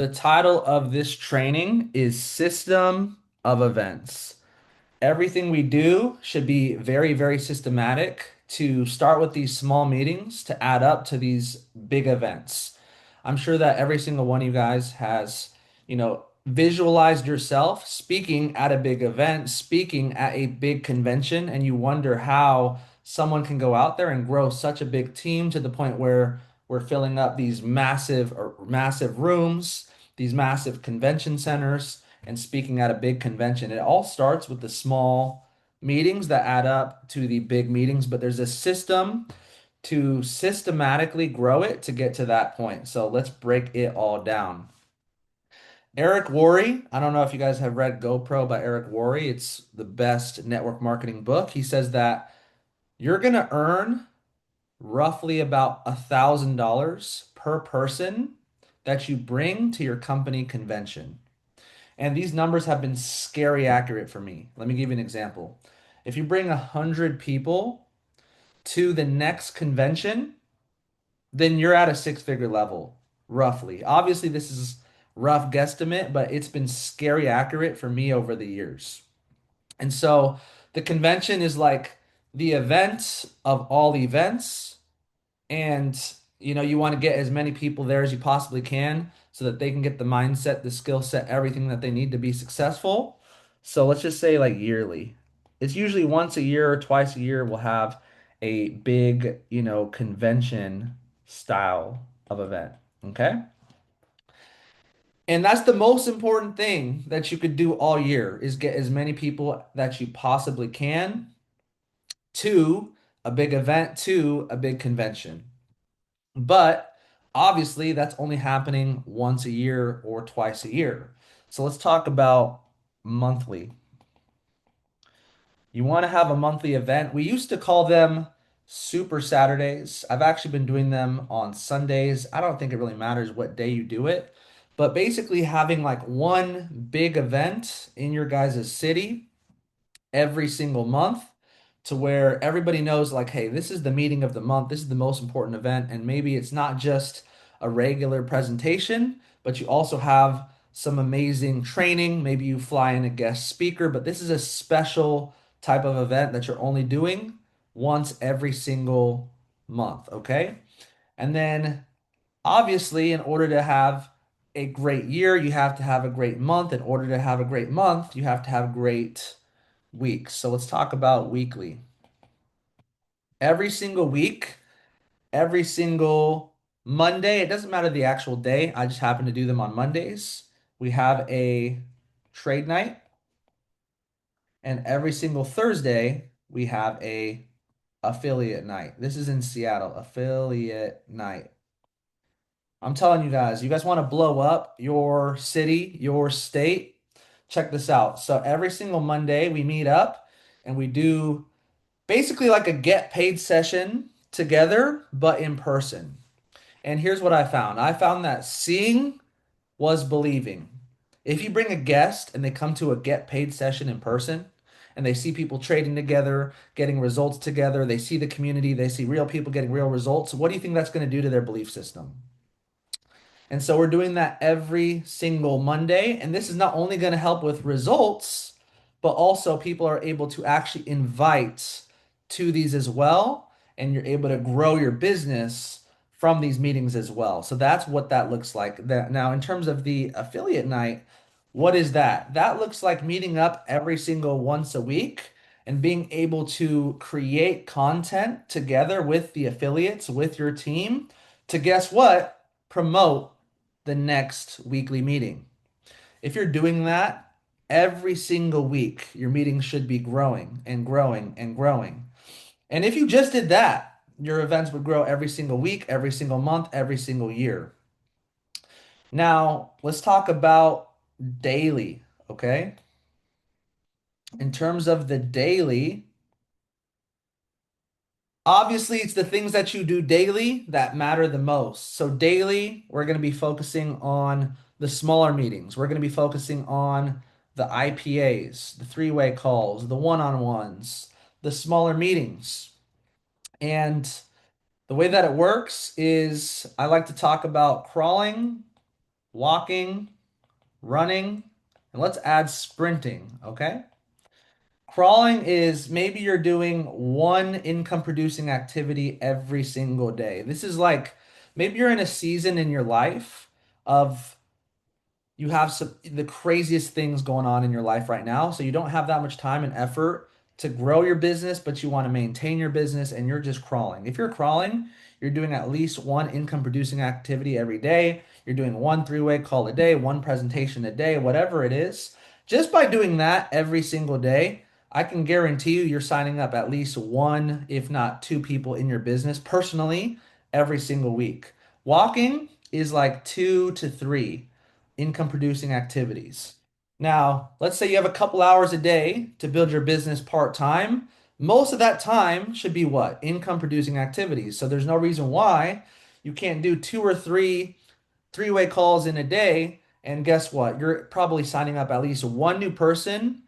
The title of this training is System of Events. Everything we do should be very, very systematic to start with these small meetings to add up to these big events. I'm sure that every single one of you guys has, visualized yourself speaking at a big event, speaking at a big convention, and you wonder how someone can go out there and grow such a big team to the point where we're filling up these massive rooms, these massive convention centers and speaking at a big convention. It all starts with the small meetings that add up to the big meetings, but there's a system to systematically grow it to get to that point. So let's break it all down. Eric Worre, I don't know if you guys have read GoPro by Eric Worre. It's the best network marketing book. He says that you're going to earn roughly about $1,000 per person that you bring to your company convention. And these numbers have been scary accurate for me. Let me give you an example. If you bring 100 people to the next convention, then you're at a six-figure level, roughly. Obviously, this is rough guesstimate, but it's been scary accurate for me over the years. And so the convention is like the event of all events, and you want to get as many people there as you possibly can so that they can get the mindset, the skill set, everything that they need to be successful. So let's just say like yearly. It's usually once a year or twice a year we'll have a big, convention style of event. Okay? And that's the most important thing that you could do all year is get as many people that you possibly can to a big event, to a big convention. But obviously, that's only happening once a year or twice a year. So let's talk about monthly. You want to have a monthly event. We used to call them Super Saturdays. I've actually been doing them on Sundays. I don't think it really matters what day you do it, but basically having like one big event in your guys' city every single month to where everybody knows like, hey, this is the meeting of the month. This is the most important event. And maybe it's not just a regular presentation, but you also have some amazing training. Maybe you fly in a guest speaker, but this is a special type of event that you're only doing once every single month. Okay. And then obviously, in order to have a great year, you have to have a great month. In order to have a great month, you have to have great weeks. So let's talk about weekly. Every single week, every single Monday, it doesn't matter the actual day. I just happen to do them on Mondays. We have a trade night, and every single Thursday, we have a affiliate night. This is in Seattle, affiliate night. I'm telling you guys want to blow up your city, your state. Check this out. So every single Monday, we meet up and we do basically like a get paid session together, but in person. And here's what I found. I found that seeing was believing. If you bring a guest and they come to a get paid session in person and they see people trading together, getting results together, they see the community, they see real people getting real results, what do you think that's going to do to their belief system? And so we're doing that every single Monday. And this is not only going to help with results, but also people are able to actually invite to these as well. And you're able to grow your business from these meetings as well. So that's what that looks like. That now, in terms of the affiliate night, what is that? That looks like meeting up every single once a week and being able to create content together with the affiliates, with your team to guess what? Promote the next weekly meeting. If you're doing that every single week, your meetings should be growing and growing and growing. And if you just did that, your events would grow every single week, every single month, every single year. Now, let's talk about daily, okay? In terms of the daily, obviously, it's the things that you do daily that matter the most. So, daily, we're going to be focusing on the smaller meetings. We're going to be focusing on the IPAs, the three-way calls, the one-on-ones, the smaller meetings. And the way that it works is I like to talk about crawling, walking, running, and let's add sprinting, okay? Crawling is maybe you're doing one income producing activity every single day. This is like maybe you're in a season in your life of you have the craziest things going on in your life right now. So you don't have that much time and effort to grow your business, but you want to maintain your business and you're just crawling. If you're crawling, you're doing at least one income producing activity every day. You're doing one three-way call a day, one presentation a day, whatever it is. Just by doing that every single day, I can guarantee you you're signing up at least one, if not two people in your business personally every single week. Walking is like two to three income producing activities. Now, let's say you have a couple hours a day to build your business part time. Most of that time should be what? Income producing activities. So there's no reason why you can't do two or three-way calls in a day. And guess what? You're probably signing up at least one new person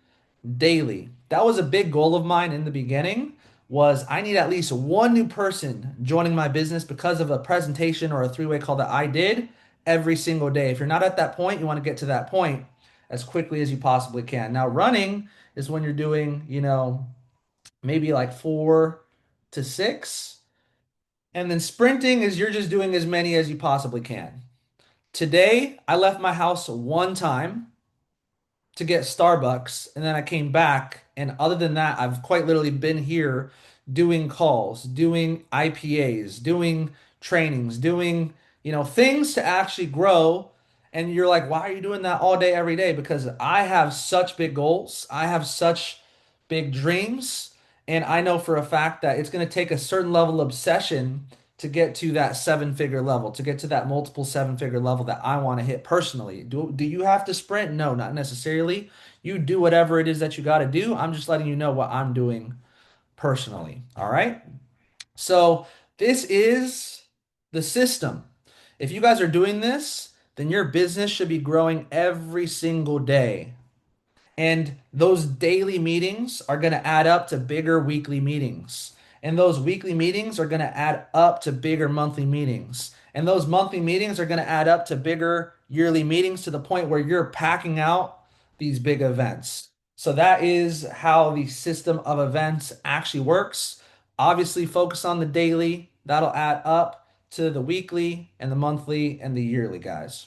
daily. That was a big goal of mine in the beginning was I need at least one new person joining my business because of a presentation or a three-way call that I did every single day. If you're not at that point, you want to get to that point as quickly as you possibly can. Now, running is when you're doing, maybe like four to six. And then sprinting is you're just doing as many as you possibly can. Today, I left my house one time to get Starbucks, and then I came back. And other than that, I've quite literally been here doing calls, doing IPAs, doing trainings, doing, things to actually grow. And you're like, why are you doing that all day, every day? Because I have such big goals. I have such big dreams. And I know for a fact that it's going to take a certain level of obsession to get to that seven-figure level, to get to that multiple seven-figure level that I want to hit personally. Do you have to sprint? No, not necessarily. You do whatever it is that you got to do. I'm just letting you know what I'm doing personally. All right. So this is the system. If you guys are doing this, then your business should be growing every single day. And those daily meetings are going to add up to bigger weekly meetings. And those weekly meetings are going to add up to bigger monthly meetings. And those monthly meetings are going to add up to bigger yearly meetings to the point where you're packing out these big events. So that is how the system of events actually works. Obviously, focus on the daily. That'll add up to the weekly and the monthly and the yearly, guys.